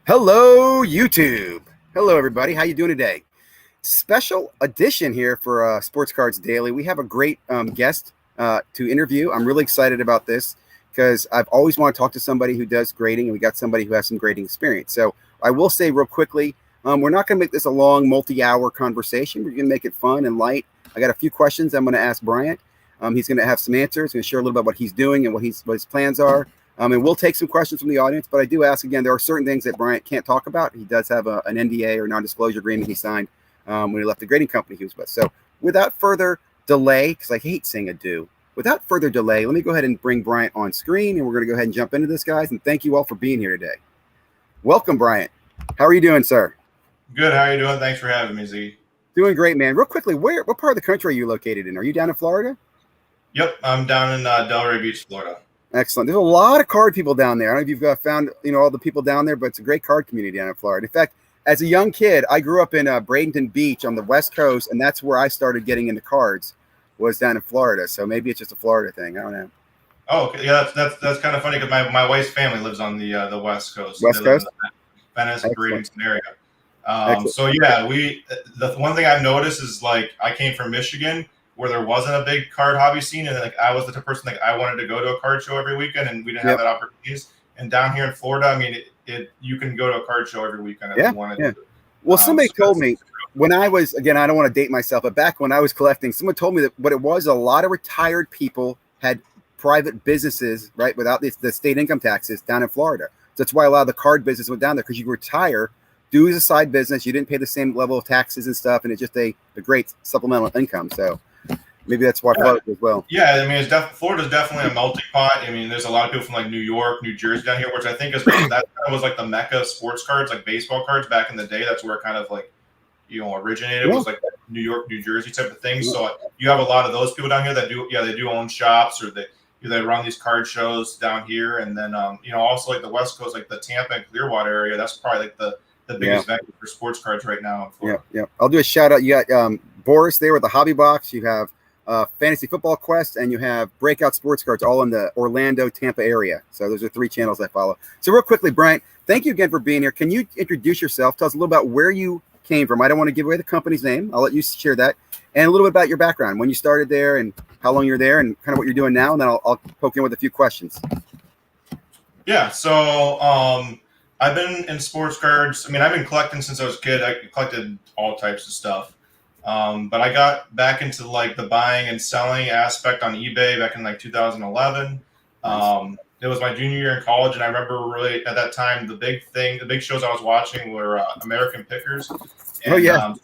Hello, YouTube. Hello, everybody. How you doing today? Special edition here for Sports Cards Daily. We have a great guest to interview. I'm really excited about this because I've always wanted to talk to somebody who does grading, and we got somebody who has some grading experience. So I will say real quickly, we're not going to make this a long multi-hour conversation. We're going to make it fun and light. I got a few questions I'm going to ask Bryant. He's going to have some answers. He's going to share a little bit about what he's doing and what his plans are. And we'll take some questions from the audience, but I do ask again, there are certain things that Bryant can't talk about. He does have an NDA or non-disclosure agreement he signed when he left the grading company he was with. So without further delay, because I hate saying adieu, without further delay, let me go ahead and bring Bryant on screen, and we're going to go ahead and jump into this, guys. And thank you all for being here today. Welcome, Bryant. How are you doing, sir? Good. How are you doing? Thanks for having me, Z. Doing great, man. Real quickly, what part of the country are you located in? Are you down in Florida? Yep, I'm down in Delray Beach, Florida. Excellent. There's a lot of card people down there. I don't know if you've found all the people down there, but it's a great card community down in Florida. In fact, as a young kid, I grew up in Bradenton Beach on the West Coast, and that's where I started getting into cards, was down in Florida. So maybe it's just a Florida thing. I don't know. Oh, okay. Yeah, that's kind of funny because my wife's family lives on the West Coast. West Coast? Venice, Bradenton area. So yeah, the one thing I've noticed is like I came from Michigan, where there wasn't a big card hobby scene, and like I was the type of person like I wanted to go to a card show every weekend, and we didn't have that opportunities. And down here in Florida, I mean, you can go to a card show every weekend if you wanted to. Well, somebody told me when I was, again, I don't want to date myself, but back when I was collecting, someone told me that what it was, a lot of retired people had private businesses, right, without the state income taxes down in Florida. So that's why a lot of the card business went down there, because you retire, do as a side business, you didn't pay the same level of taxes and stuff, and it's just a great supplemental income. So maybe that's why Florida as well. Yeah, I mean, Florida's definitely a melting pot. I mean, there's a lot of people from like New York, New Jersey down here, which I think that was like the mecca of sports cards, like baseball cards back in the day. That's where it kind of like, originated. It was like New York, New Jersey type of thing. So you have a lot of those people down here that they do own shops, or they run these card shows down here. And then, also like the West Coast, like the Tampa and Clearwater area, that's probably like the biggest venue for sports cards right now in Florida. Yeah. I'll do a shout out. You got Boris there with the Hobby Box. You have Fantasy Football Quest, and you have Breakout Sports Cards, all in the Orlando, Tampa area. So those are 3 channels I follow. So real quickly, Bryant, thank you again for being here. Can you introduce yourself? Tell us a little about where you came from. I don't want to give away the company's name. I'll let you share that. And a little bit about your background, when you started there and how long you're there, and kind of what you're doing now. And then I'll poke in with a few questions. Yeah. So I've been in sports cards. I mean, I've been collecting since I was a kid. I collected all types of stuff. But I got back into like the buying and selling aspect on eBay back in like 2011. It was my junior year in college, and I remember really at that time the big shows I was watching were American Pickers and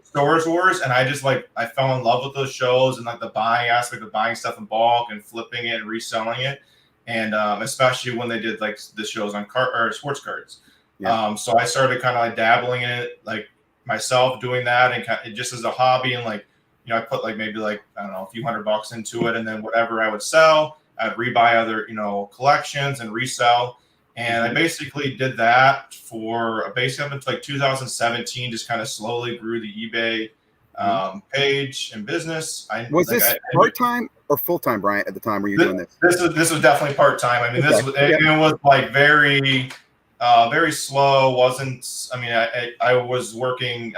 Storage Wars, and I fell in love with those shows and like the buying aspect of buying stuff in bulk and flipping it and reselling it, and especially when they did like the shows on sports cards. So I started kind of like dabbling in it, like myself, doing that, and just as a hobby, and like I put like maybe like I don't know a few $100 into it, and then whatever I would sell, I'd rebuy other collections and resell, and I basically did that for basically up until like 2017. Just kind of slowly grew the eBay page and business. Was this part-time or full-time, Bryant, at the time were you doing this? This was definitely part-time. I mean, it was like very slow. I was working,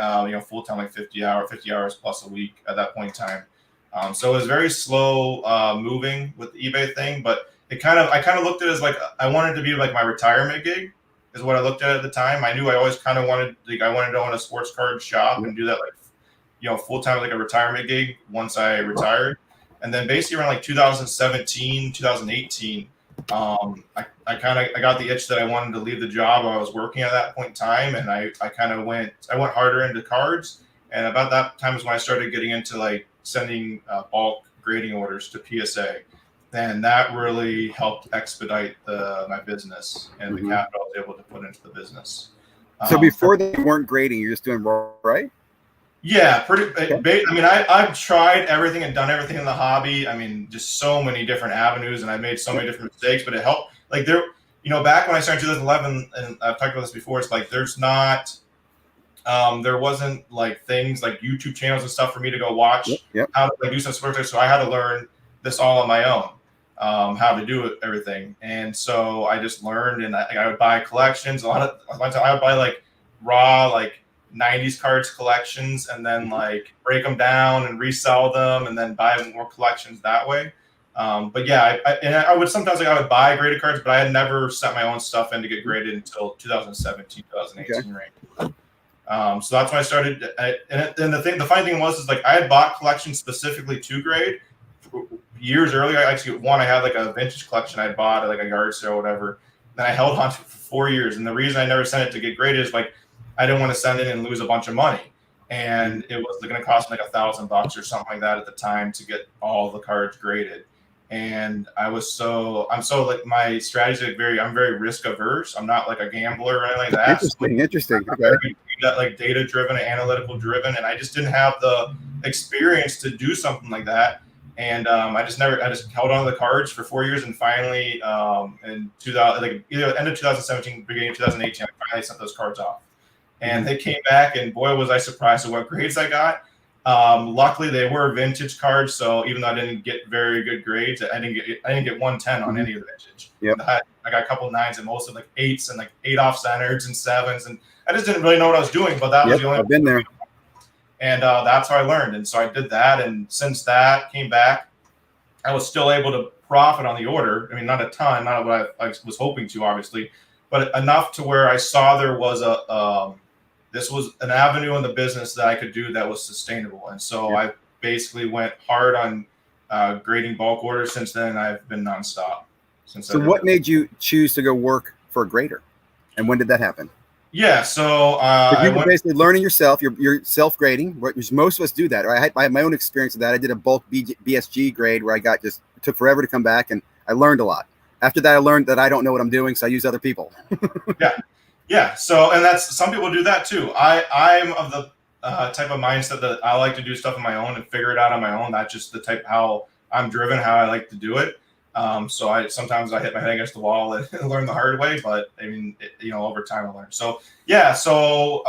full-time, like 50 hours plus a week at that point in time. So it was very slow moving with the eBay thing, but I kind of looked at it as like, I wanted to be like my retirement gig is what I looked at the time. I knew I always kind of wanted to own a sports card shop and do that like, full-time, like a retirement gig once I retired. And then basically around like 2017, 2018, I got the itch that I wanted to leave the job I was working at that point in time, and I went harder into cards, and about that time is when I started getting into like sending bulk grading orders to PSA, and that really helped expedite my business and the capital I was able to put into the business. So before that, you weren't grading; you're just doing right? Yeah, I mean, I've tried everything and done everything in the hobby. I mean, just so many different avenues, and I made so many different mistakes, but it helped. Like back when I started in 2011, and I've talked about this before, it's like there wasn't like things like YouTube channels and stuff for me to go watch how to like do some sports. So I had to learn this all on my own. how to do it, everything. And so I just learned, and I would buy collections. A lot of times I would buy like raw, like 90s cards collections, and then like break them down and resell them, and then buy more collections that way. But yeah, I would sometimes like I would buy graded cards, but I had never sent my own stuff in to get graded until 2017, 2018 range. So that's when I started. And the funny thing was, is like I had bought collections specifically to grade years earlier. I had like a vintage collection I bought at like a yard sale or whatever. Then I held on to it for 4 years. And the reason I never sent it to get graded is like I didn't want to send it and lose a bunch of money. And it was going to cost me like $1,000 or something like that at the time to get all the cards graded. And I'm so like my strategy is I'm very risk averse. I'm not like a gambler or anything like that. Interesting. I'm very like data driven and analytical driven, and I just didn't have the experience to do something like that. And I just held on to the cards for 4 years, and finally in 2000, like either end of 2017, beginning of 2018, I finally sent those cards off, and they came back, and boy was I surprised at what grades I got. Luckily, they were vintage cards, so even though I didn't get very good grades, I didn't get 110 on any of the vintage. Yep. I got a couple of 9s and most of like 8s and like 8 off centers and 7s, and I just didn't really know what I was doing. But that was the only. I've been there. And that's how I learned. And so I did that. And since that came back, I was still able to profit on the order. I mean, not a ton, not what I was hoping to, obviously, but enough to where I saw there was this was an avenue in the business that I could do that was sustainable. And so I basically went hard on grading bulk orders. Since then, I've been nonstop. So what made you choose to go work for a grader? And when did that happen? Yeah, so you were basically learning yourself. You're self-grading, which most of us do that. Right? I had my own experience of that. I did a bulk BSG grade where it took forever to come back, and I learned a lot. After that, I learned that I don't know what I'm doing, so I use other people. Yeah. So, and that's some people do that too. I'm of the type of mindset that I like to do stuff on my own and figure it out on my own. That's just the type how I'm driven, how I like to do it. So sometimes I hit my head against the wall and learn the hard way, but I mean, over time I learned. So yeah. So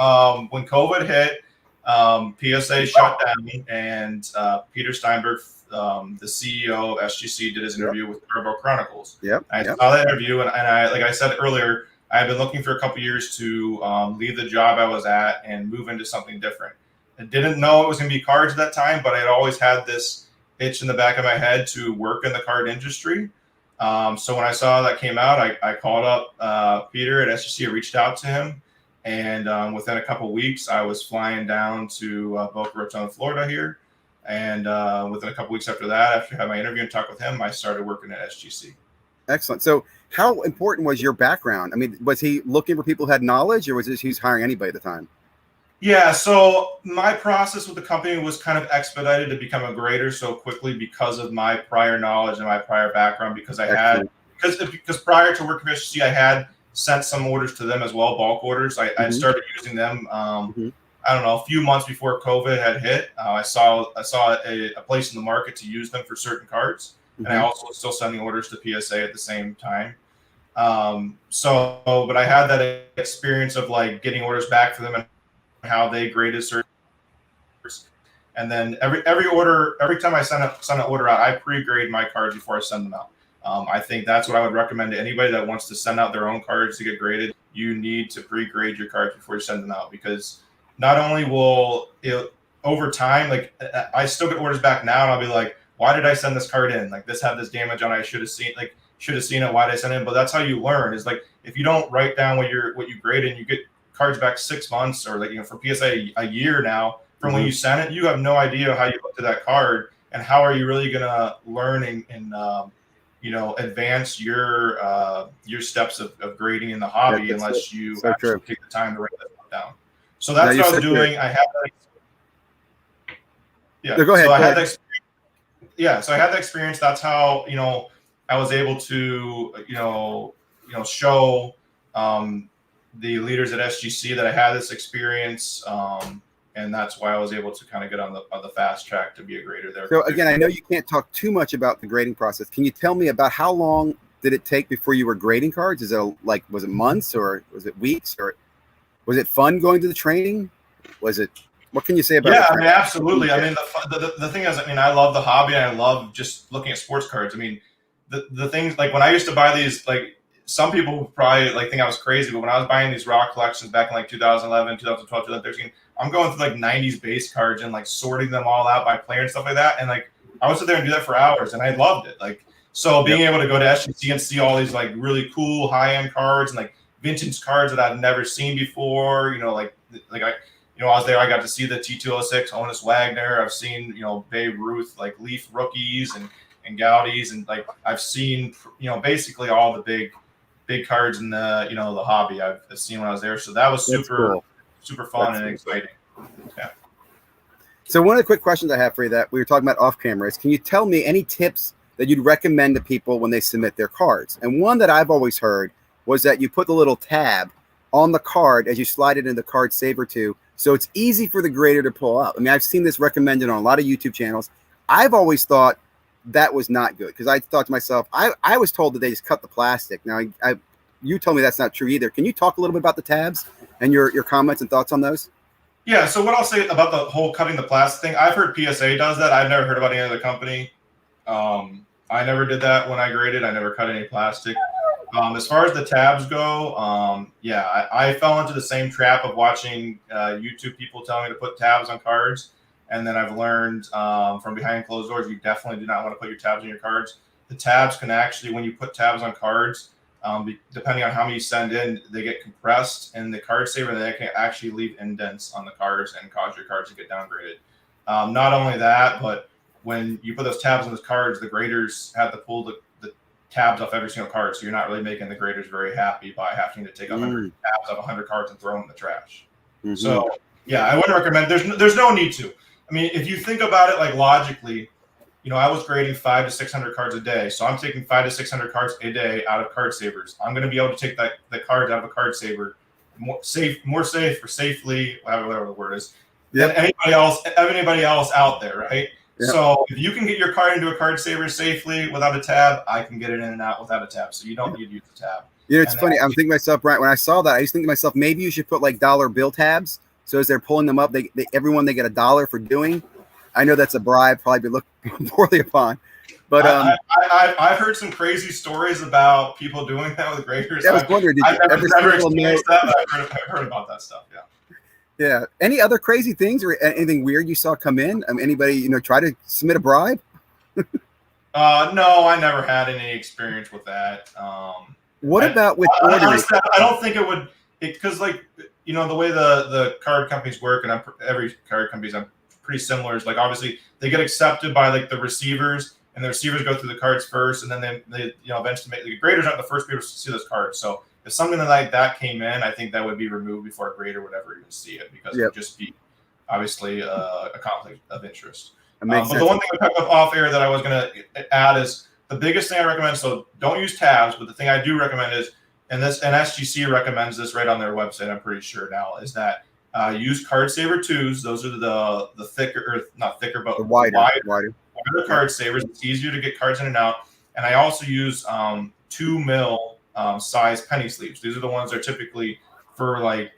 when COVID hit, PSA shut down, and Peter Steinberg, the CEO of SGC, did his interview with Turbo Chronicles. I saw that interview, and I, like I said earlier, I had been looking for a couple years to leave the job I was at and move into something different. I didn't know it was going to be cards at that time, but I had always had this itch in the back of my head to work in the card industry. So when I saw that came out, I called up Peter at SGC, reached out to him, and within a couple of weeks, I was flying down to Boca Raton, Florida here. And within a couple of weeks after that, after I had my interview and talk with him, I started working at SGC. Excellent. So how important was your background? I mean, was he looking for people who had knowledge, or was he hiring anybody at the time? Yeah, so my process with the company was kind of expedited to become a grader so quickly because of my prior knowledge and my prior background, because because prior to working for SGC, I had sent some orders to them as well, bulk orders. I started using them, I don't know, a few months before COVID had hit. I saw a place in the market to use them for certain cards. And I also was still sending orders to PSA at the same time. But I had that experience of like getting orders back for them and how they graded certain orders. And then every time I send an order out, I pre-grade my cards before I send them out. I think that's what I would recommend to anybody that wants to send out their own cards to get graded. You need to pre-grade your cards before you send them out, because not only will it over time, like I still get orders back now and I'll be like, why did I send this card in? Like this had this damage on it. I should have seen it. Why did I send it in? But that's how you learn, is like, if you don't write down what you graded and you get cards back 6 months or for PSA a year now from when you sent it, you have no idea how you looked at that card, and how are you really going to learn and advance your steps of grading in the hobby unless you actually take the time to write that stuff down. So that's what I was doing. I had that. Yeah. No, go ahead. So I had that experience. Yeah. So I had that experience. That's how, I was able to, show the leaders at SGC that I had this experience. And that's why I was able to kind of get on the fast track to be a grader there. So again, I know you can't talk too much about the grading process. Can you tell me about how long did it take before you were grading cards? Was it months, or was it weeks, or was it fun going to the training? What can you say about it? Yeah, I mean, absolutely. I mean, the thing is, I love the hobby, and I love just looking at sports cards. I mean, the things like when I used to buy these, like some people would probably like think I was crazy, but when I was buying these raw collections back in like 2011, 2012, 2013, I'm going through like 90s base cards and like sorting them all out by player and stuff like that. And like I would sit there and do that for hours, and I loved it. Like so, being able to go to SGC and see all these like really cool high end cards and like vintage cards that I've never seen before. I was there. I got to see the T206, Honus Wagner. I've seen, Babe Ruth, like Leaf rookies and Gaudies. And like, I've seen, basically all the big cards in the hobby I've seen when I was there. So that was super fun and exciting. Yeah. So one of the quick questions I have for you that we were talking about off camera is, can you tell me any tips that you'd recommend to people when they submit their cards? And one that I've always heard was that you put the little tab on the card as you slide it in the card saver too, so it's easy for the grader to pull out. I mean, I've seen this recommended on a lot of YouTube channels. I've always thought that was not good because I thought to myself, I was told that they just cut the plastic. Now, you told me that's not true either. Can you talk a little bit about the tabs and your comments and thoughts on those? Yeah, so what I'll say about the whole cutting the plastic thing, I've heard PSA does that. I've never heard about any other company. I never did that when I graded. I never cut any plastic. As far as the tabs go, I fell into the same trap of watching YouTube people tell me to put tabs on cards. And then I've learned from behind closed doors, you definitely do not want to put your tabs on your cards. The tabs can actually, when you put tabs on cards, depending on how many you send in, they get compressed in the card saver, and they can actually leave indents on the cards and cause your cards to get downgraded. Not only that, but when you put those tabs on the cards, the graders have to pull the tabs off every single card, so you're not really making the graders very happy by having to take 100 tabs off 100 cards and throw them in the trash. Mm-hmm. So, yeah, I wouldn't recommend. There's no need to. I mean, if you think about it like logically, I was grading 500 to 600 cards a day, so I'm taking 500 to 600 cards a day out of card savers. I'm going to be able to take the cards out of a card saver more safe or safely, whatever the word is, than anybody else out there, right? Yep. So if you can get your card into a card saver safely without a tab, I can get it in and out without a tab. So you don't need to use the tab. It's funny. I'm thinking to myself, Brian, when I saw that, I was thinking to myself, maybe you should put like dollar bill tabs. So as they're pulling them up, they everyone they get $1 for doing. I know that's a bribe, probably be looked poorly upon. But I've heard some crazy stories about people doing that with graders. I was wondering, did you ever experienced that? I've heard about that stuff. Yeah. Yeah. Any other crazy things or anything weird you saw come in? Anybody, try to submit a bribe? No, I never had any experience with that. What about with ordering? Honestly, I don't think it would, because the way the card companies work, and every card company's pretty similar. Is like obviously they get accepted by like the receivers, and the receivers go through the cards first, and then they eventually make the graders aren't the first people to see those cards. So if something like that came in, I think that would be removed before a grader would ever even see it, because it would just be obviously a conflict of interest. But the one thing we talked about off air that I was going to add is the biggest thing I recommend. So don't use tabs, but the thing I do recommend is, and SGC recommends this right on their website, I'm pretty sure now, is that use card saver 2s. Those are the thicker, or not thicker, but the wider card savers. It's easier to get cards in and out. And I also use 2 mil size penny sleeves. These are the ones that are typically for like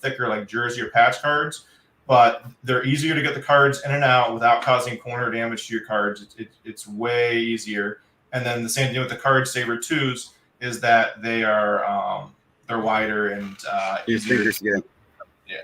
thicker, like jersey or patch cards, but they're easier to get the cards in and out without causing corner damage to your cards. It's way easier. And then the same thing with the card saver 2s is that they are they're wider and easier to get. Yeah.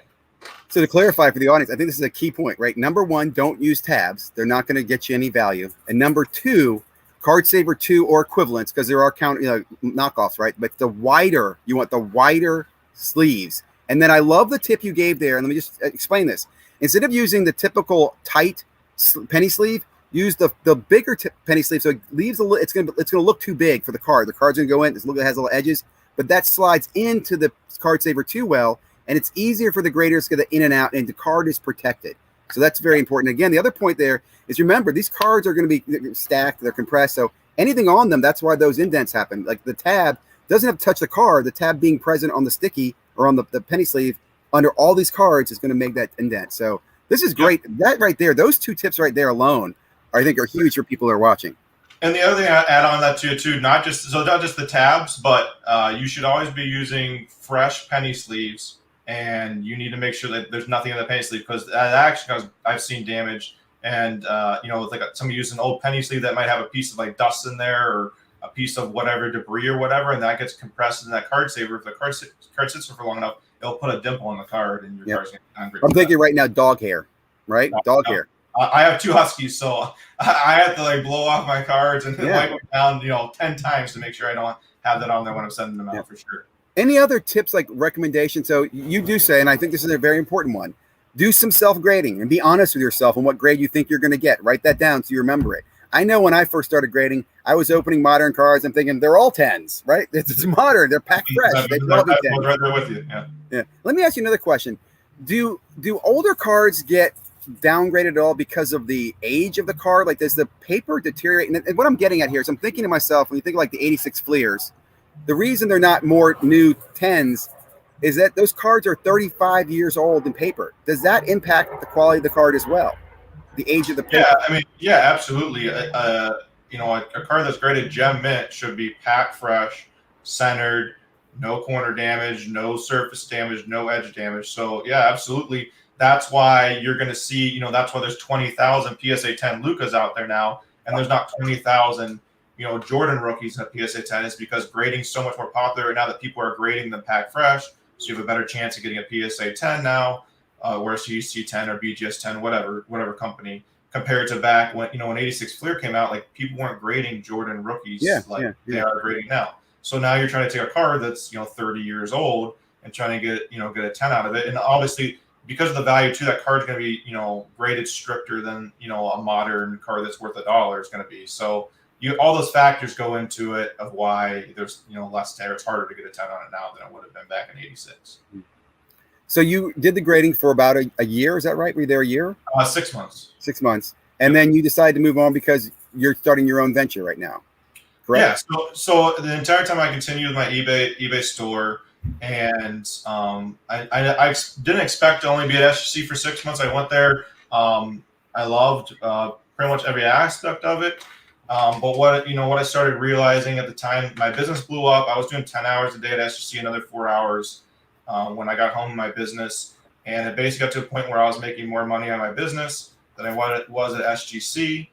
So to clarify for the audience, I think this is a key point, right? Number one, don't use tabs. They're not going to get you any value. And number two, card saver 2 or equivalents, because there are knockoffs, right? But you want the wider sleeves. And then I love the tip you gave there. And let me just explain this. Instead of using the typical tight penny sleeve, use the bigger penny sleeve. So it leaves it's going to look too big for the card. The card's going to go in. It has little edges, but that slides into the card saver 2 well, and it's easier for the graders to get in and out, and the card is protected. So that's very important. Again, the other point there is, remember, these cards are going to be stacked, they're compressed. So anything on them, that's why those indents happen. Like the tab doesn't have to touch the card. The tab being present on the sticky or on the penny sleeve under all these cards is going to make that indent. So this is great. That right there, those 2 tips right there alone, I think are huge for people who are watching. And the other thing I add on that too, not just the tabs, but you should always be using fresh penny sleeves. And you need to make sure that there's nothing in the penny sleeve, because that actually, I've seen damage. And with like somebody using an old penny sleeve that might have a piece of like dust in there, or a piece of whatever debris or whatever, and that gets compressed in that card saver. If the card sits for long enough, it'll put a dimple on the card, and your car's going to angry. I'm thinking right now, dog hair, right? Dog hair. I have 2 Huskies, so I have to like blow off my cards and wipe them down, 10 times to make sure I don't have that on there when I'm sending them out for sure. Any other tips, like recommendations? So you do say, and I think this is a very important one, do some self-grading and be honest with yourself on what grade you think you're going to get. Write that down so you remember it. I know when I first started grading, I was opening modern cards. I'm thinking they're all 10s, right? It's modern. They're packed fresh. They all be 10s. Right there with you. Yeah. Let me ask you another question. Do older cards get downgraded at all because of the age of the card? Like, does the paper deteriorate? And what I'm getting at here is I'm thinking to myself, when you think of like the 86 Fleers, the reason they're not more new 10s is that those cards are 35 years old in paper. Does that impact the quality of the card as well? The age of the paper? Yeah, I mean, yeah, absolutely. A card that's graded gem mint should be packed fresh, centered, no corner damage, no surface damage, no edge damage. So yeah, absolutely. That's why you're going to see, that's why there's 20,000 PSA 10 Lucas out there now, and there's not 20,000, Jordan rookies in a PSA 10. Is because grading's so much more popular now that people are grading them pack fresh. So you have a better chance of getting a PSA 10 now, whereas you see 10 or BGS 10, whatever company, compared to back when, when 86 Fleer came out, like people weren't grading Jordan rookies they are grading now. So now you're trying to take a card that's, 30 years old and trying to get a 10 out of it. And obviously, because of the value too, that card's going to be, graded stricter than, a modern card that's worth $1 is going to be. So all those factors go into it of why there's, less tear. It's harder to get a 10 on it now than it would have been back in 86. So you did the grading for about a year. Is that right? Were you there a year? 6 months. 6 months. And then you decided to move on because you're starting your own venture right now. Correct? Yeah. So the entire time I continued with my eBay store. And I didn't expect to only be at SGC for 6 months. I went there. I loved pretty much every aspect of it. But what I started realizing at the time, my business blew up. I was doing 10 hours a day at SGC, another 4 hours when I got home in my business. And it basically got to a point where I was making more money on my business than I was at SGC.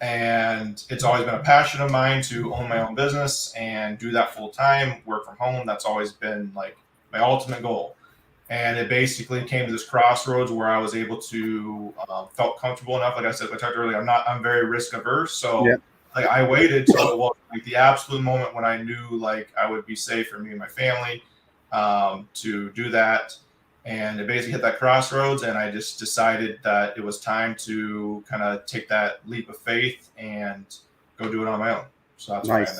And it's always been a passion of mine to own my own business and do that full time, work from home. That's always been like my ultimate goal. And it basically came to this crossroads where I was able to felt comfortable enough. Like I said, I talked earlier, I'm very risk averse. So like I waited till it was like the absolute moment when I knew like I would be safe for me and my family to do that. And it basically hit that crossroads, and I just decided that it was time to kind of take that leap of faith and go do it on my own. So that's nice.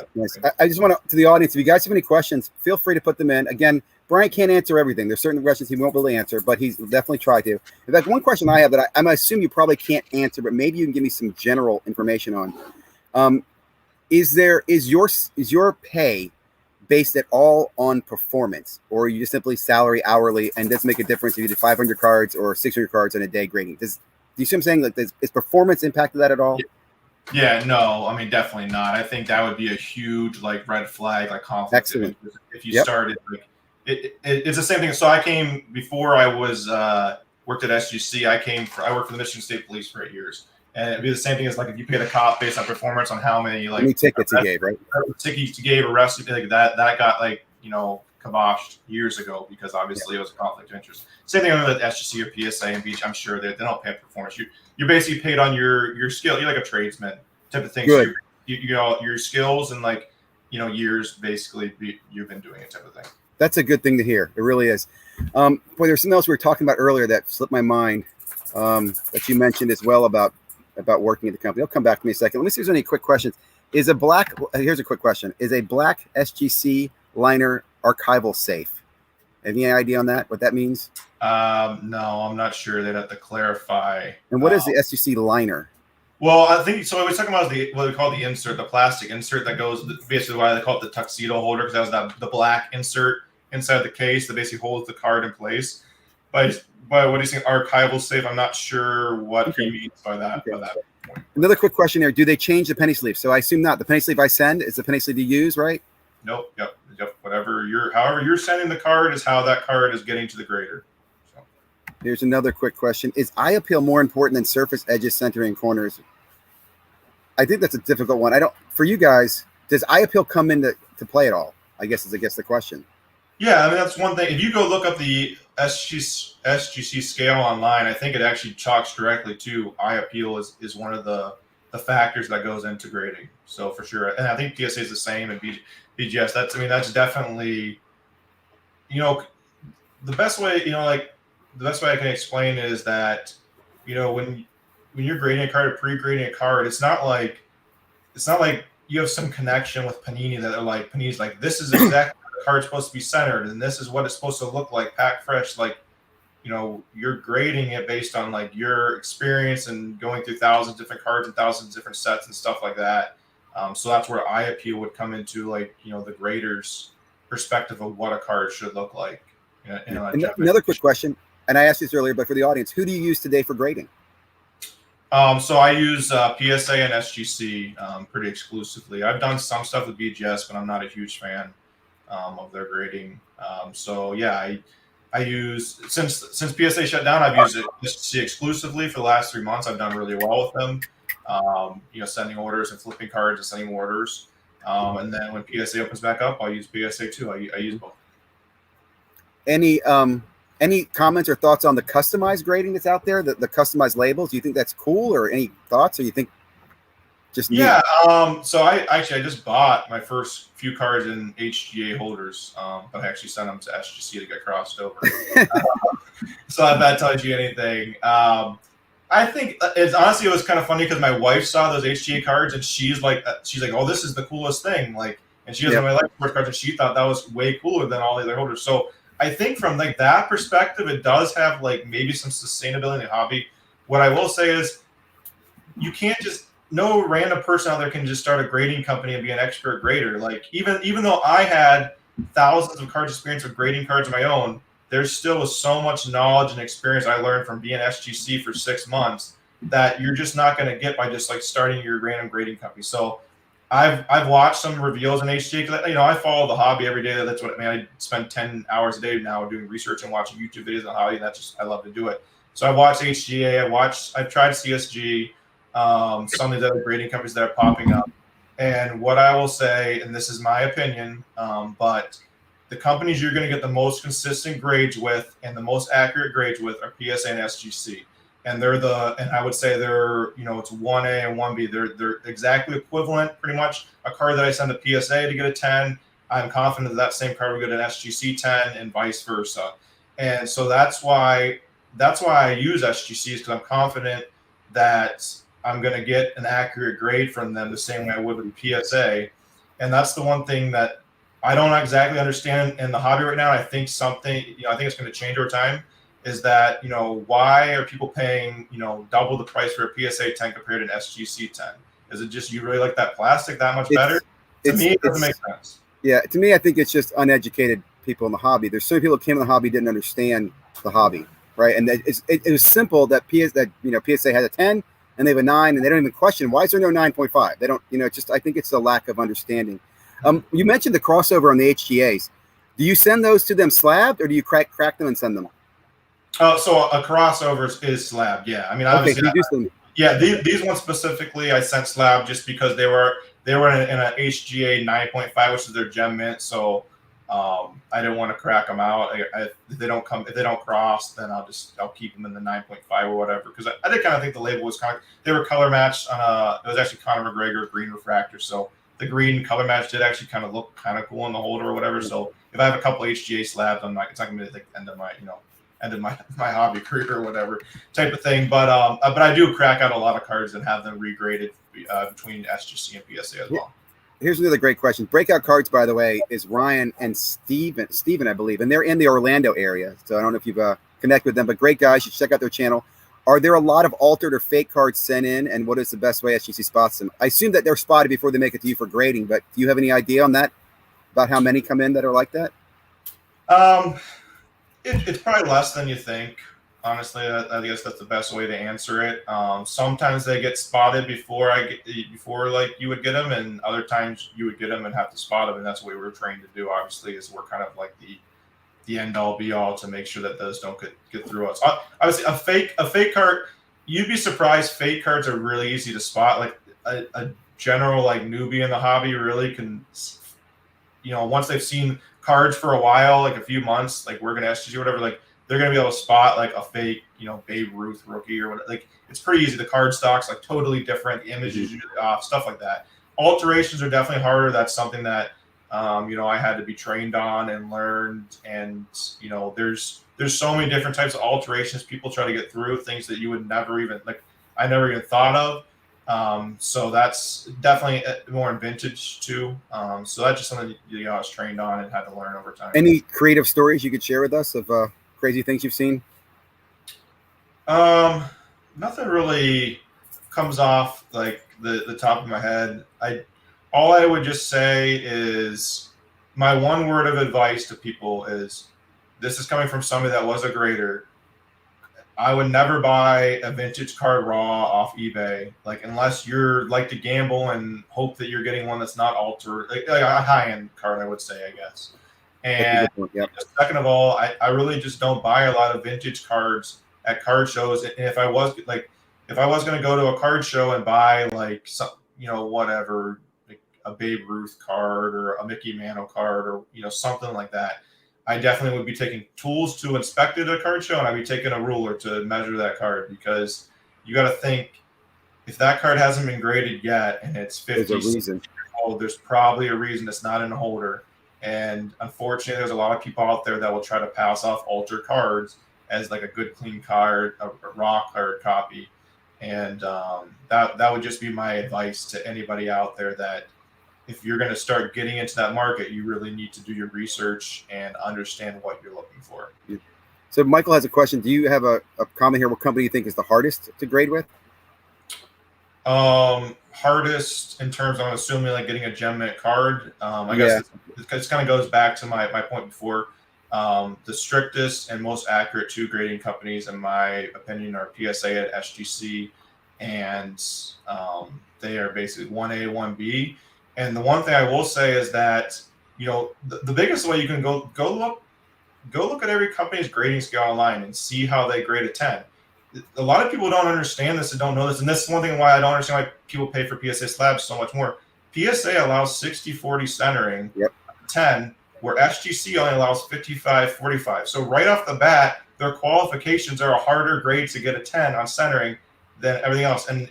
I just want to the audience, if you guys have any questions, feel free to put them in. Again, Brian can't answer everything. There's certain questions he won't be able to answer, but he's definitely tried to. In fact, one question I have that I'm assume you probably can't answer, but maybe you can give me some general information on. Is your pay based at all on performance, or are you just simply salary hourly and doesn't make a difference if you did 500 cards or 600 cards in a day grading? Do you see what I'm saying? Like, is performance impacted that at all? Yeah, no, I mean, definitely not. I think that would be a huge like red flag, like conflict. Excellent. If you started like it's the same thing. So I came before I was worked at SGC. I worked for the Michigan State Police for 8 years. And it'd be the same thing as like if you paid a cop based on performance on how many tickets he gave, right? Tickets he gave, arrested, like that got like kiboshed years ago because obviously it was a conflict of interest. Same thing with SGC or PSA and Beach. I'm sure they don't pay performance. You're basically paid on your skill. You're like a tradesman type of thing. Good. So your skills and like years basically you've been doing it type of thing. That's a good thing to hear. It really is. Boy, there's something else we were talking about earlier that slipped my mind that you mentioned as well about working at the company. I'll come back to me in a second. Let me see if there's any quick questions. Here's a quick question. Is a black SGC liner archival safe? Have you any idea on that? What that means? No, I'm not sure. They'd have to clarify. And what is the SGC liner? Well, I think so. What we're talking about is what we call the insert, the plastic insert that goes basically why they call it the tuxedo holder, because that was the black insert inside the case that basically holds the card in place. But what do you think? Archival safe? I'm not sure what he means by that. Okay. By that point. Another quick question here: do they change the penny sleeve? So I assume not. The penny sleeve I send is the penny sleeve you use, right? Nope. Yep. However you're sending the card is how that card is getting to the grader. So. Here's another quick question: is eye appeal more important than surface edges, centering, corners? I think that's a difficult one. For you guys, Does eye appeal come into play at all? I guess the question. Yeah, I mean that's one thing. If you go look up the SGC scale online, I think it actually chalks directly to eye appeal is one of the factors that goes into grading. So for sure, and I think PSA is the same, and BGS. That's definitely, you know, the best way, like the best way I can explain is that, when you're grading a card or pre-grading a card, it's not like you have some connection with Panini that are like Panini's like, this is exactly how the card's supposed to be centered, and this is what it's supposed to look like, pack fresh. Like, you're grading it based on like your experience and going through thousands of different cards and thousands of different sets and stuff like that. So that's where eye appeal would come into, like, the grader's perspective of what a card should look like. Another quick question, and I asked this earlier, but for the audience, who do you use today for grading? So I use PSA and SGC pretty exclusively. I've done some stuff with BGS, but I'm not a huge fan of their grading. So yeah, I use, since PSA shut down, I've used it SGC exclusively for the last 3 months. I've done really well with them. Sending orders and flipping cards and sending orders. And then when PSA opens back up, I'll use PSA too. I use both. Any comments or thoughts on the customized grading that's out there, the customized labels? Do you think that's cool, or any thoughts, or you think just neat? Yeah. So I just bought my first few cards in HGA holders, but I actually sent them to SGC to get crossed over. So if that tells you anything. I think it was kind of funny because my wife saw those HGA cards and she's like, oh, this is the coolest thing. Like, and she doesn't really like sports cards, and she thought that was way cooler than all the other holders. So I think from like that perspective, it does have like maybe some sustainability in the hobby. What I will say is, you can't just, no random person out there can just start a grading company and be an expert grader. Like, even though I had thousands of cards experience with grading cards of my own, there's still so much knowledge and experience I learned from being SGC for 6 months that you're just not going to get by just like starting your random grading company. So I've watched some reveals in HGA because I follow the hobby every day. That's what I spend 10 hours a day now doing research and watching YouTube videos on hobby. I love to do it. So I watched HGA. I've tried CSG, some of the other grading companies that are popping up. And what I will say, and this is my opinion, but the companies you're going to get the most consistent grades with and the most accurate grades with are PSA and SGC. And I would say they're, it's 1A and 1B. They're exactly equivalent, pretty much. A card that I send to PSA to get a 10, I'm confident that same card will get an SGC 10 and vice versa. And so that's why I use SGCs, because I'm confident that I'm going to get an accurate grade from them the same way I would with PSA. And that's the one thing that I don't exactly understand in the hobby right now. I think it's going to change over time. Is that, why are people paying, double the price for a PSA 10 compared to an SGC 10? Is it just you really like that plastic that much better? To me, it doesn't make sense. Yeah, to me, I think it's just uneducated people in the hobby. There's so many people who came in the hobby didn't understand the hobby, right? And it was simple that PSA had a 10 and they have a 9, and they don't even question, why is there no 9.5? They don't, I think it's a lack of understanding. You mentioned the crossover on the HGAs. Do you send those to them slabbed, or do you crack them and send them? So a crossover is slabbed. Yeah, obviously. Okay, these ones specifically, I sent slab just because they were in a HGA 9.5, which is their gem mint. So I didn't want to crack them out. If they don't cross, then I'll keep them in the 9.5 or whatever. Because I did kind of think the label was they were color matched on it was actually Conor McGregor green refractor. So the green color match did actually kind of look kind of cool in the holder or whatever. So if I have a couple HGA slabs, it's not going to be like the end of my hobby career or whatever type of thing. But I do crack out a lot of cards and have them regraded between SGC and PSA as well. Here's another great question. Breakout Cards, by the way, is Ryan and Steven, I believe, and they're in the Orlando area. So I don't know if you've connected with them, but great guys. You should check out their channel. Are there a lot of altered or fake cards sent in, and what is the best way SGC spots them? I assume that they're spotted before they make it to you for grading, but do you have any idea on that, about how many come in that are like that? It's probably less than you think. Honestly, I guess that's the best way to answer it. Sometimes they get spotted before like you would get them, and other times you would get them and have to spot them, and that's what we were trained to do. Obviously, is we're kind of like the end all be all to make sure that those don't get through us. Obviously, a fake card, you'd be surprised. Fake cards are really easy to spot. Like a general like newbie in the hobby really can, once they've seen cards for a while, like a few months, like working SGC or whatever, like they're gonna be able to spot like a fake, Babe Ruth rookie or whatever. Like it's pretty easy. The card stock's like totally different. The image is usually off, stuff like that. Alterations are definitely harder. That's something that I had to be trained on and learned. And there's so many different types of alterations people try to get through, things that you would never even like. I never even thought of. So that's definitely more in vintage too. So that's just something I was trained on and had to learn over time. Any creative stories you could share with us of crazy things you've seen? Nothing really comes off like the top of my head. All I would just say is my one word of advice to people is, this is coming from somebody that was a grader. I would never buy a vintage card raw off eBay, like unless you're like to gamble and hope that you're getting one that's not altered, like a high-end card, I would say, I guess. And Yep. second of all, I really just don't buy a lot of vintage cards at card shows. And if I was going to go to a card show and buy like some, whatever, like a Babe Ruth card or a Mickey Mantle card or something like that, I definitely would be taking tools to inspect it at a card show, and I'd be taking a ruler to measure that card, because you got to think, if that card hasn't been graded yet and it's 50 years old, there's probably a reason it's not in a holder. And unfortunately, there's a lot of people out there that will try to pass off altered cards as like a good clean card, a raw card copy. And that would just be my advice to anybody out there, that if you're going to start getting into that market, you really need to do your research and understand what you're looking for. So Michael has a question. Do you have a comment here? What company you think is the hardest to grade with? Hardest in terms of, I'm assuming, like getting a gem mint card. I guess this kind of goes back to my point before. The strictest and most accurate two grading companies, in my opinion, are PSA at SGC, and they are basically 1A, 1B. And the one thing I will say is that, the biggest way you can go look at every company's grading scale online and see how they grade a 10. A lot of people don't understand this and don't know this. And this is one thing why I don't understand why people pay for PSA slabs so much more. PSA allows 60-40 centering, 10, where SGC only allows 55-45. So right off the bat, their qualifications are a harder grade to get a 10 on centering than everything else. And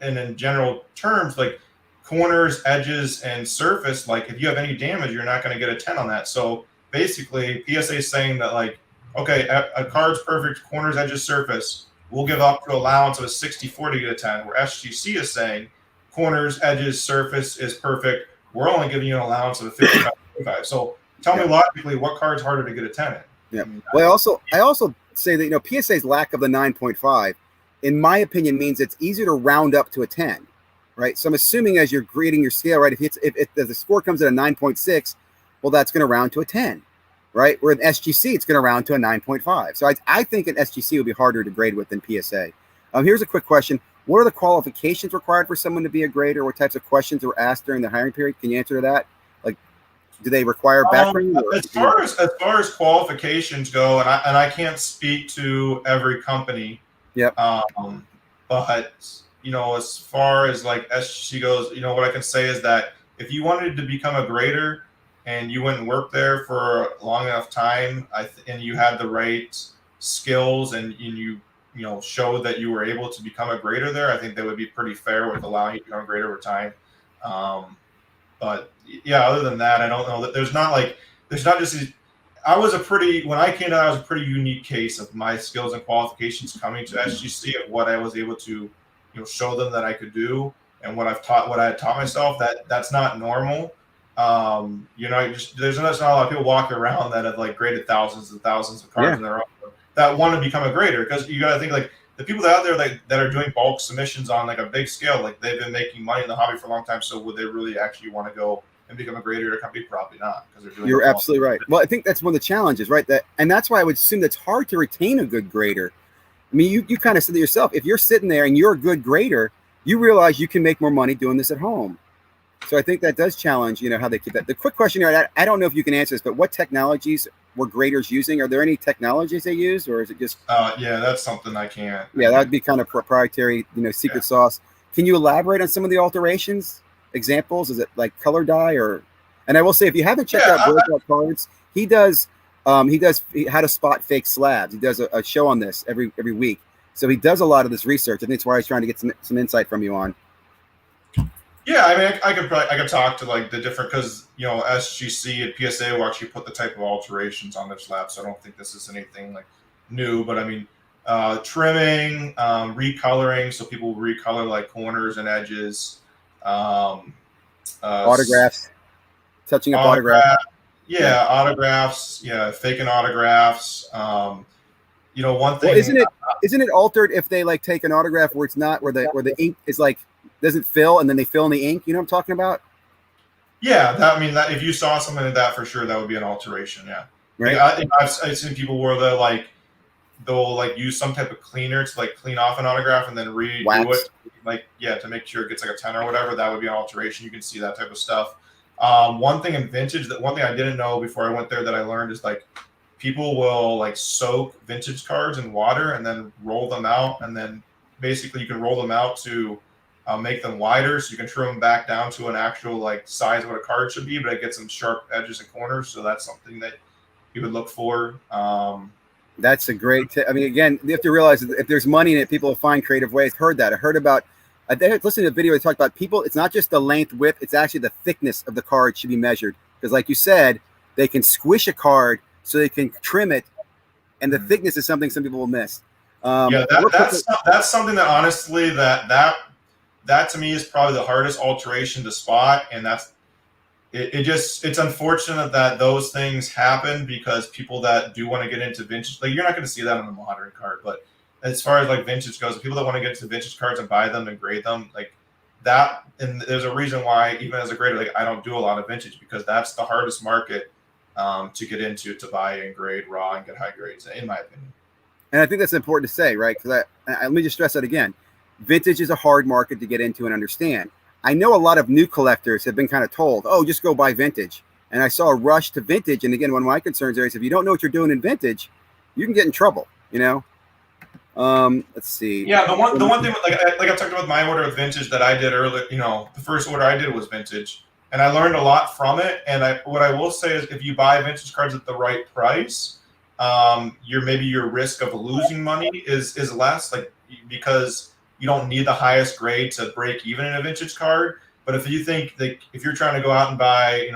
in general terms, like corners, edges, and surface, like if you have any damage, you're not going to get a 10 on that. So basically, PSA is saying that, like, okay, a card's perfect, corners, edges, surface, we'll give up to allowance of a 60-40 to get a 10, where SGC is saying corners, edges, surface is perfect, we're only giving you an allowance of a 55-45. So tell me logically, what card's harder to get a 10 in? Yeah. Well, I also say that, PSA's lack of the 9.5, in my opinion, means it's easier to round up to a 10. Right. So I'm assuming as you're grading your scale, right, if the score comes at a 9.6, well, that's going to round to a 10, right? Where in SGC, it's going to round to a 9.5. So I think an SGC will be harder to grade with than PSA. Here's a quick question. What are the qualifications required for someone to be a grader? What types of questions were asked during the hiring period? Can you answer to that? Like, do they require background? As far as qualifications go, and I can't speak to every company. Yep. But as far as like SGC goes, what I can say is that if you wanted to become a grader and you went and worked there for a long enough time, and you had the right skills and you showed that you were able to become a grader there, I think they would be pretty fair with allowing you to become a grader over time. But yeah, other than that, I don't know that there's not just these. When I came out, I was a pretty unique case of my skills and qualifications coming to SGC, of what I was able to show them that I could do, and what I had taught myself. That's not normal. There's not a lot of people walking around that have like graded thousands and thousands of cards in their own, that want to become a grader, because you got to think, like, the people out there that are doing bulk submissions on like a big scale, like they've been making money in the hobby for a long time. So would they really actually want to go and become a grader at a company? Probably not, because they're doing. You're absolutely right. Well, I think that's one of the challenges, right? And that's why I would assume that's hard to retain a good grader. I mean, you kind of said to yourself, if you're sitting there and you're a good grader, you realize you can make more money doing this at home. So I think that does challenge, how they keep that. The quick question here, I don't know if you can answer this, but what technologies were graders using? Are there any technologies they use, or is it just? Yeah, that's something I can't. Yeah, that'd be kind of proprietary, secret sauce. Can you elaborate on some of the alterations? Examples? Is it like color dye or? And I will say, if you haven't checked Yeah, out Breakout Cards, he does. He does how to spot fake slabs. He does a show on this every week. So he does a lot of this research. I think that's why he's trying to get some insight from you on. yeah. I mean, I could talk to like the different because SGC and PSA will actually put the type of alterations on their slab. So I don't think this is anything like new. But I mean, trimming, recoloring. So people recolor like corners and edges. Um, Autographs, touching up autographs. autograph, yeah, autographs, yeah, faking autographs. One Well, thing, isn't it altered if they like take an autograph where it's not where the ink is like doesn't fill and then they fill in the ink? You know what I'm talking about? yeah, that I mean that if you saw something like that for sure, that would be an alteration. Yeah, Right. I've seen people where they'll like use some type of cleaner to like clean off an autograph and then redo Wax. it, like yeah, to make sure it gets like a 10 or whatever. That would be an alteration. You can see that type of stuff. One thing in vintage that one thing I didn't know before I went there that I learned is like people will like soak vintage cards in water and then roll them out, and then basically you can roll them out to make them wider, so you can trim them back down to an actual like size of what a card should be, but it gets some sharp edges and corners. So that's something that you would look for. That's a great. I mean, again, you have to realize that if there's money in it, people will find creative ways. Heard that. I heard about. I listened to a video. They talked about people. It's not just the length, width. It's actually the thickness of the card should be measured because, like you said, they can squish a card so they can trim it, and the thickness is something some people will miss. Yeah, that's something that honestly that to me is probably the hardest alteration to spot, and it's unfortunate that those things happen because people that do want to get into vintage, like you're not going to see that on a modern card, but as far as like vintage goes, people that want to get into vintage cards and buy them and grade them like that, and there's a reason why even as a grader, like I don't do a lot of vintage because that's the hardest market to get into to buy and grade raw and get high grades, in my opinion. And I think that's important to say, right? Because let me just stress that again. Vintage is a hard market to get into and understand. I know a lot of new collectors have been kind of told, oh, just go buy vintage. And I saw a rush to vintage. And again, one of my concerns there is if you don't know what you're doing in vintage, you can get in trouble, you know? Let's see. Yeah, the one thing like I talked about my order of vintage that I did earlier, the first order I did was vintage. And I learned a lot from it. And what I will say is if you buy vintage cards at the right price, your risk of losing money is less, like because you don't need the highest grade to break even in a vintage card. But if you think that if you're trying to go out and buy,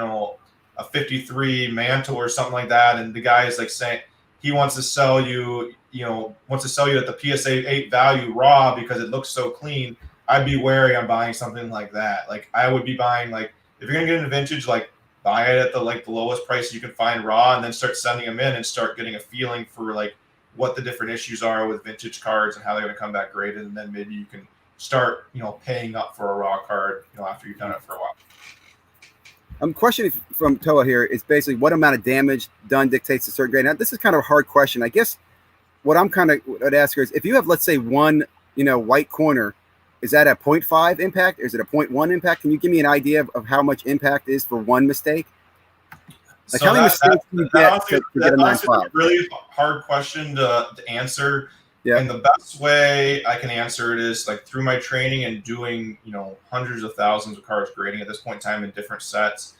a 53 Mantle or something like that, and the guy is like saying he wants to sell you, at the PSA 8 value raw because it looks so clean, I'd be wary on buying something like that. Like I would be buying like if you're gonna get into vintage, like buy it at the lowest price you can find raw, and then start sending them in and start getting a feeling for like what the different issues are with vintage cards and how they're going to come back graded, and then maybe you can start paying up for a raw card after you've done it for a while. Question from Toa here is basically what amount of damage done dictates a certain grade. Now this is kind of a hard question. I guess what I'd ask her is if you have, let's say, one white corner, is that a 0.5 impact? Is it a 0.1 impact? Can you give me an idea of how much impact is for one mistake? Like so how many mistakes do you get to get a 9.5? A really hard question to answer. Yeah. And the best way I can answer it is like through my training and doing, hundreds of thousands of cards grading at this point in time in different sets.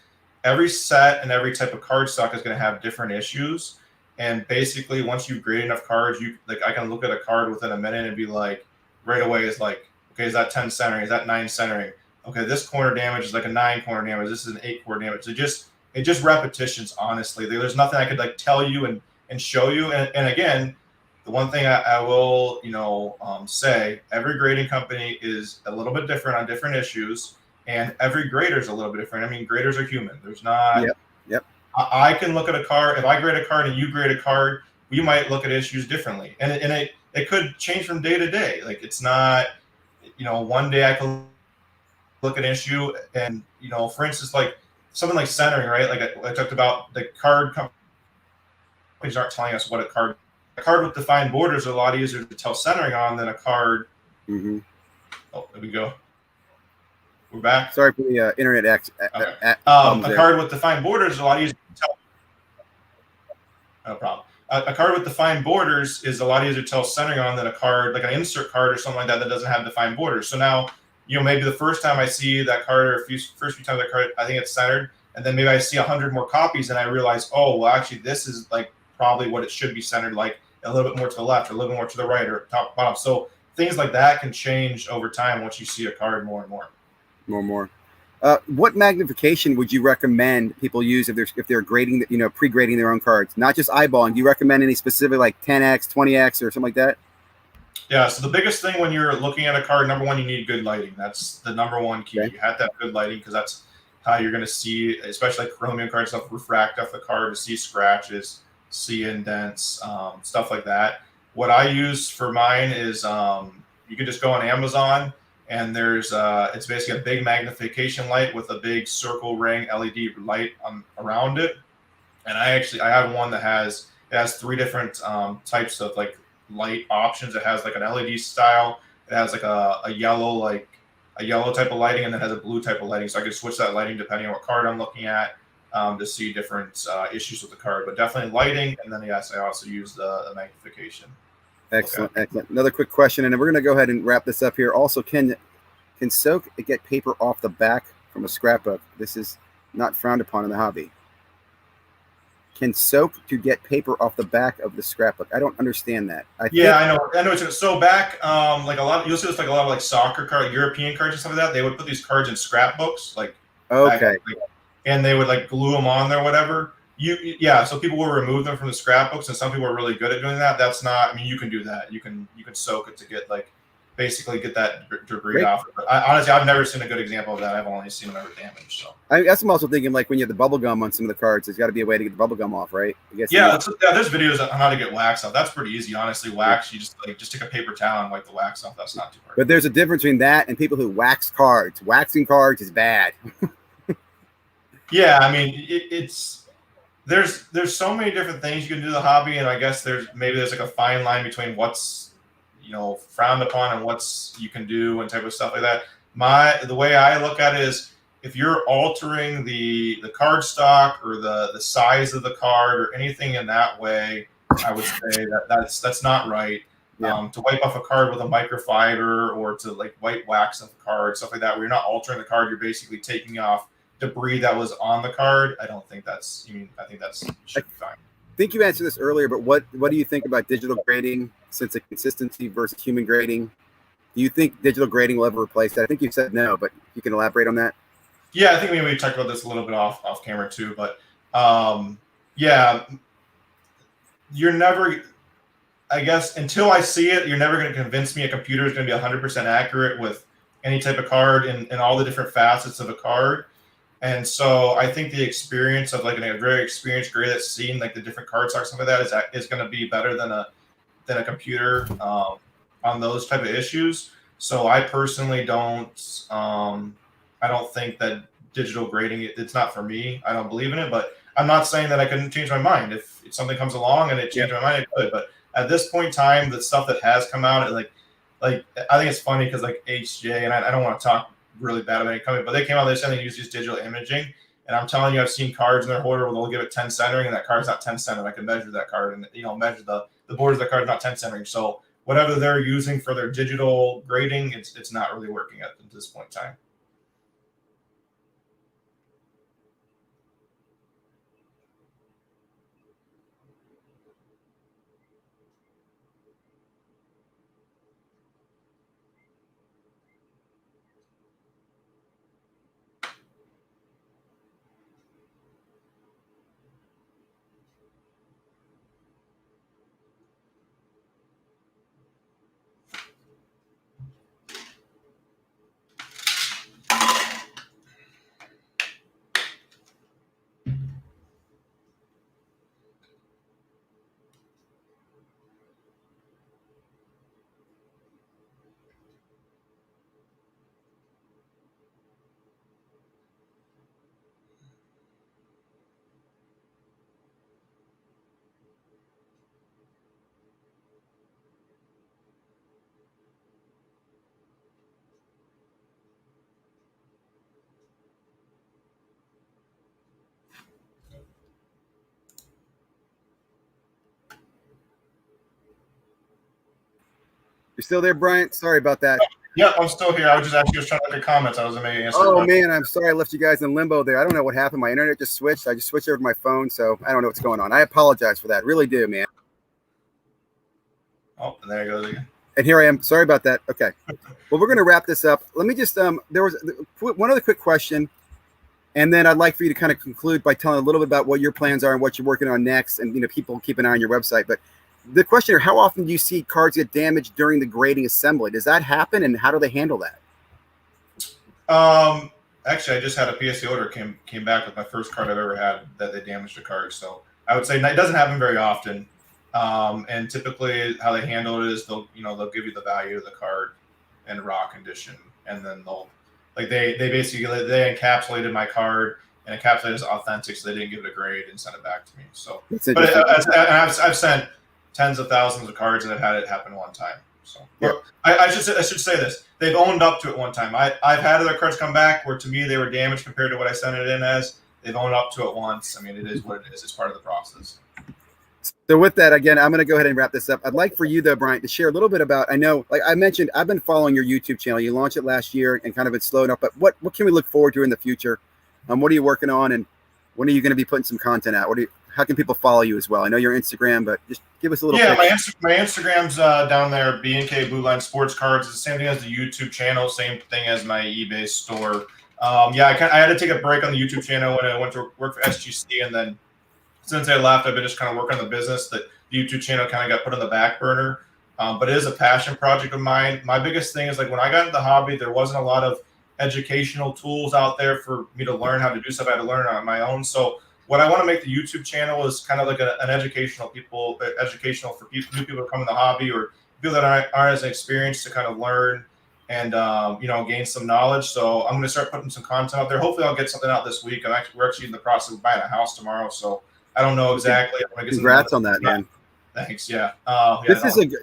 Every set and every type of card stock is going to have different issues. And basically once you grade enough cards, I can look at a card within a minute and be like, right away is like, okay, is that 10 centering? Is that 9 centering? Okay, this corner damage is like a 9 corner damage. This is an 8 corner damage. It just repetitions, honestly. There's nothing I could like tell you and show you. And again, the one thing I will, say, every grading company is a little bit different on different issues, and every grader is a little bit different. I mean, graders are human. There's not. Yep. I can look at a card. If I grade a card and you grade a card, we might look at issues differently, and it could change from day to day. Like it's not, one day I can look at an issue, and for instance, like something like centering, right? Like I talked about, the card companies aren't telling us what a card with defined borders is a lot easier to tell centering on than a card. Mm-hmm. Oh, there we go. We're back. Sorry for the internet a card with defined borders is a lot easier to tell. No problem. A card with defined borders is a lot easier to tell centering on than a card like an insert card or something like that doesn't have defined borders. So now maybe the first time I see that card or first few times I card, I think it's centered, and then maybe I see 100 more copies and I realize, oh, well, actually, this is like probably what it should be centered, like a little bit more to the left, or a little bit more to the right, or top bottom. So things like that can change over time once you see a card more and more. More. What magnification would you recommend people use if they're grading, pre-grading their own cards, not just eyeballing? Do you recommend any specific, like 10x, 20x, or something like that? Yeah, so the biggest thing when you're looking at a card, number one, you need good lighting. That's the number one key. Okay. You have to have good lighting because that's how you're going to see, especially like chromium cards, stuff refract off the card to see scratches, see indents, stuff like that. What I use for mine is you can just go on Amazon and there's it's basically a big magnification light with a big circle ring LED light around it. And I have one that has three different types of like light options. It has like an LED style. It has like a yellow type of lighting, and then has a blue type of lighting. So I can switch that lighting depending on what card I'm looking at to see different issues with the card. But definitely lighting, and then yes, I also use the magnification. Excellent, excellent. Another quick question, and then we're going to go ahead and wrap this up here. Also, can soak get paper off the back from a scrapbook? This is not frowned upon in the hobby. Can soak to get paper off the back of the scrapbook? I don't understand that. I know. So back, like you'll see this like a lot of like soccer card, European cards and stuff like that. They would put these cards in scrapbooks, like okay, and they would like glue them on there, whatever. So people will remove them from the scrapbooks, and some people are really good at doing that. That's not. I mean, you can do that. You can soak it to get like basically get that debris off. But honestly, I've never seen a good example of that. I've only seen them ever damaged. So I guess I'm also thinking like when you have the bubble gum on some of the cards, there's got to be a way to get the bubble gum off, right? I guess. There's videos on how to get wax off. That's pretty easy, honestly. Wax, you just take a paper towel and wipe the wax off. That's not too hard. But there's a difference between that and people who wax cards. Waxing cards is bad. Yeah, I mean it's there's so many different things you can do in the hobby, and I guess there's like a fine line between what's frowned upon and what's you can do and type of stuff like that. The way I look at it is if you're altering the card stock or the size of the card or anything in that way, I would say that's not right. Yeah. To wipe off a card with a microfiber or to like white wax off a card, stuff like that, where you're not altering the card, you're basically taking off debris that was on the card. I don't think that's. I think that's should be fine. I think you answered this earlier, but what do you think about digital grading since it's consistency versus human grading? Do you think digital grading will ever replace that? I think you said no, but you can elaborate on that. Yeah, I think we talked about this a little bit off camera too, but you're never. I guess until I see it, you're never going to convince me a computer is going to be 100% accurate with any type of card and all the different facets of a card. And so I think the experience of like a very experienced grader that's seen like the different card stocks, some of that is going to be better than a computer on those type of issues. So I personally don't. I don't think that digital grading it's not for me. I don't believe in it, but I'm not saying that I couldn't change my mind if something comes along and it changed my mind. It could, but at this point in time, the stuff that has come out, like I think it's funny because like HJ and I don't want to talk really bad about it coming, but they came out, they said they use this digital imaging, and I'm telling you, I've seen cards in their holder where they'll give it 10 centering, and that card's not 10 centered. I can measure that card and measure the borders of the card, not 10 centering. So whatever they're using for their digital grading, it's not really working at this point in time. You're still there, Bryant? Sorry about that. Yep, I'm still here. I was just actually trying to look at comments. I wasn't making answer the Oh question. man, I'm sorry I left you guys in limbo there. I don't know what happened. My internet just switched. I just switched over to my phone, so I don't know what's going on. I apologize for that. Really do, man. Oh, and there it goes again. And here I am. Sorry about that. Okay. Well, we're going to wrap this up. Let me just there was one other quick question, and then I'd like for you to kind of conclude by telling a little bit about what your plans are and what you're working on next, and people keep an eye on your website. But the question here: how often do you see cards get damaged during the grading assembly? Does that happen, and how do they handle that? Actually, I just had a PSA order came back with my first card I've ever had that they damaged a card. So I would say it doesn't happen very often. And typically, how they handle it is they'll give you the value of the card in raw condition, and then they basically they encapsulated my card and encapsulated it as authentic, so they didn't give it a grade and send it back to me. So, but I've sent tens of thousands of cards and I've had it happen one time. So yeah. I should say this. They've owned up to it one time. I've had other cards come back where to me they were damaged compared to what I sent it in as. They've owned up to it once. I mean, it is what it is. It's part of the process. So with that, again, I'm going to go ahead and wrap this up. I'd like for you, though, Brian, to share a little bit about, I know, like I mentioned, I've been following your YouTube channel. You launched it last year and kind of it's slow enough, but what can we look forward to in the future? What are you working on, and when are you going to be putting some content out? How can people follow you as well? I know you're Instagram, but just give us a little. Yeah, my Instagram's down there. B&K Blue Line Sports Cards. It's the same thing as the YouTube channel. Same thing as my eBay store. I had to take a break on the YouTube channel when I went to work for SGC, and then since I left, I've been just kind of working on the business. That the YouTube channel kind of got put on the back burner, but it is a passion project of mine. My biggest thing is like when I got into the hobby, there wasn't a lot of educational tools out there for me to learn how to do stuff. I had to learn on my own. So what I want to make the YouTube channel is kind of like an educational for people, new people who come in the hobby or people that aren't as experienced to kind of learn and gain some knowledge. So I'm going to start putting some content out there. Hopefully I'll get something out this week. We're actually in the process of buying a house tomorrow, so I don't know exactly. Congrats on that, man. Thanks. Yeah.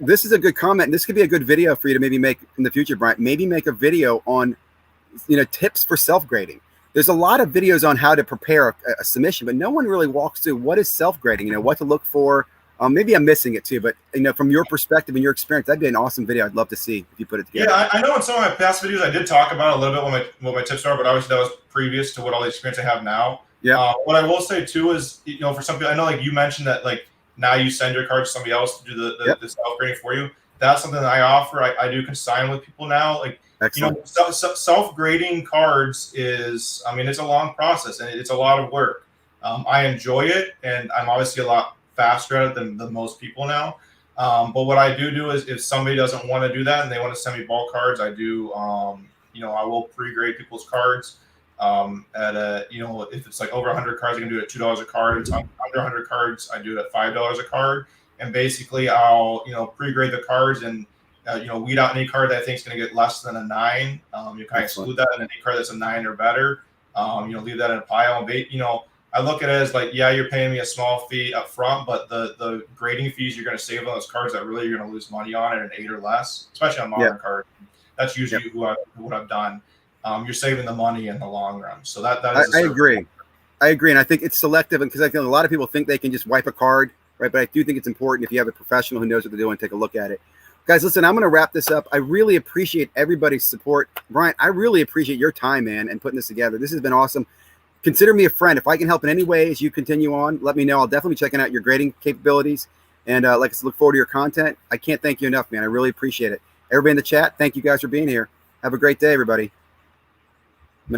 This is a good comment. This could be a good video for you to maybe make in the future, Brian. Maybe make a video on tips for self-grading. There's a lot of videos on how to prepare a submission, but no one really walks through what is self-grading, what to look for. Maybe I'm missing it too, but from your perspective and your experience, that'd be an awesome video. I'd love to see if you put it together. Yeah, I know in some of my past videos I did talk about a little bit what my tips are, but obviously that was previous to what all the experience I have now. Yeah. What I will say too is, for some people, I know like you mentioned that like now you send your card to somebody else to do the self-grading for you. That's something that I offer. I do consign with people now. Like, excellent. Self-grading cards is, it's a long process and it's a lot of work. I enjoy it, and I'm obviously a lot faster at it than most people now. But what I do is if somebody doesn't want to do that and they want to send me bulk cards, I do, I will pre-grade people's cards. If it's like over 100 cards, I can do it at $2 a card. If it's under 100 cards, I do it at $5 a card. And basically, I'll pre-grade the cards and weed out any card that I think is going to get less than a 9. You kind of exclude that, and any card that's a 9 or better, leave that in a pile. I look at it as like, yeah, you're paying me a small fee up front, but the grading fees you're going to save on those cards that really you're going to lose money on at an 8 or less, especially on modern cards. That's usually what I've done. You're saving the money in the long run. So that is. I agree. And I think it's selective, and because I think a lot of people think they can just wipe a card, right? But I do think it's important if you have a professional who knows what they're doing, take a look at it. Guys, listen, I'm going to wrap this up. I really appreciate everybody's support. Brian, I really appreciate your time, man, and putting this together. This has been awesome. Consider me a friend. If I can help in any way as you continue on, let me know. I'll definitely be checking out your grading capabilities. And like I said, look forward to your content. I can't thank you enough, man. I really appreciate it. Everybody in the chat, thank you guys for being here. Have a great day, everybody.